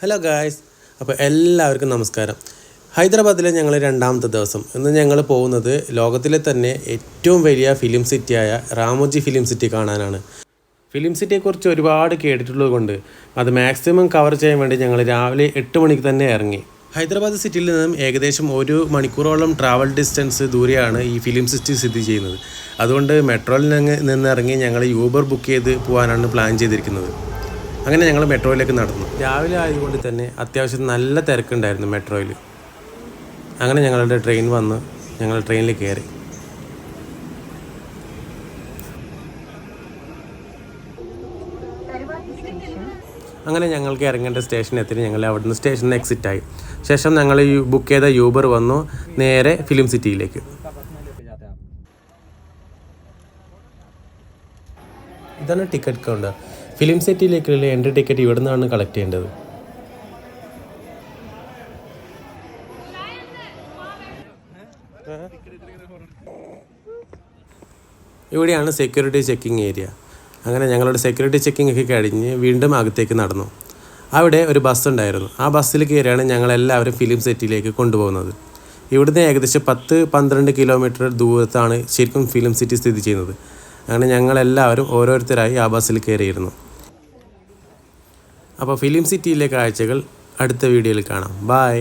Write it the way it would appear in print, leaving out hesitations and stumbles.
Hello guys, അപ്പോൾ എല്ലാവർക്കും നമസ്കാരം. ഹൈദരാബാദിലെ ഞങ്ങൾ രണ്ടാമത്തെ ദിവസം. ഇന്ന് ഞങ്ങൾ പോകുന്നത് ലോകത്തിലെ തന്നെ ഏറ്റവും വലിയ ഫിലിം സിറ്റിയായ റാമോജി ഫിലിം സിറ്റി കാണാനാണ്. ഫിലിം സിറ്റിയെക്കുറിച്ച് ഒരുപാട് കേട്ടിട്ടുള്ളത് കൊണ്ട് അത് മാക്സിമം കവർ ചെയ്യാൻ വേണ്ടി ഞങ്ങൾ രാവിലെ 8 മണിക്ക് തന്നെ ഇറങ്ങി. ഹൈദരാബാദ് സിറ്റിയിൽ നിന്നും ഏകദേശം 1 മണിക്കൂറോളം ട്രാവൽ ഡിസ്റ്റൻസ് ദൂരെയാണ് ഈ ഫിലിം സിറ്റി സ്ഥിതി ചെയ്യുന്നത്. അതുകൊണ്ട് മെട്രോയിൽ നിന്ന് ഇറങ്ങി ഞങ്ങൾ യൂബർ ബുക്ക് ചെയ്ത് പോകാനാണ് പ്ലാൻ ചെയ്തിരിക്കുന്നത്. അങ്ങനെ ഞങ്ങൾ മെട്രോയിലേക്ക് നടന്നു. രാവിലെ ആയതുകൊണ്ട് തന്നെ അത്യാവശ്യം നല്ല തിരക്കുണ്ടായിരുന്നു മെട്രോയിൽ. അങ്ങനെ ഞങ്ങളുടെ ട്രെയിൻ വന്ന് ഞങ്ങൾ ട്രെയിനിൽ കയറി. അങ്ങനെ ഞങ്ങൾക്ക് ഇറങ്ങേണ്ട സ്റ്റേഷനിൽ എത്തി. ഞങ്ങൾ അവിടുന്ന് സ്റ്റേഷനിൽ എക്സിറ്റ് ആയി. ശേഷം ഞങ്ങൾ ബുക്ക് ചെയ്ത യൂബർ വന്നു നേരെ ഫിലിം സിറ്റിയിലേക്ക്. ഇതാണ് ടിക്കറ്റ് കൗണ്ടർ. ഫിലിം സിറ്റിയിലേക്കുള്ള എൻട്രി ടിക്കറ്റ് ഇവിടെ നിന്നാണ് കളക്ട് ചെയ്യേണ്ടത്. ഇവിടെയാണ് സെക്യൂരിറ്റി ചെക്കിംഗ് ഏരിയ. അങ്ങനെ ഞങ്ങളുടെ സെക്യൂരിറ്റി ചെക്കിംഗ് ഒക്കെ കഴിഞ്ഞ് വീണ്ടും അകത്തേക്ക് നടന്നു. അവിടെ ഒരു ബസ് ഉണ്ടായിരുന്നു. ആ ബസ്സിൽ കയറിയാണ് ഞങ്ങളെല്ലാവരും ഫിലിം സിറ്റിയിലേക്ക് കൊണ്ടുപോകുന്നത്. ഇവിടുന്ന് ഏകദേശം 10-12 കിലോമീറ്റർ ദൂരത്താണ് ശരിക്കും ഫിലിം സിറ്റി സ്ഥിതി ചെയ്യുന്നത്. അങ്ങനെ ഞങ്ങളെല്ലാവരും ഓരോരുത്തരായി ആ ബസ്സിൽ കയറിയിരുന്നു. അപ്പോൾ ഫിലിം സിറ്റിയിലെ കാഴ്ചകൾ അടുത്ത വീഡിയോയിൽ കാണാം. ബൈ.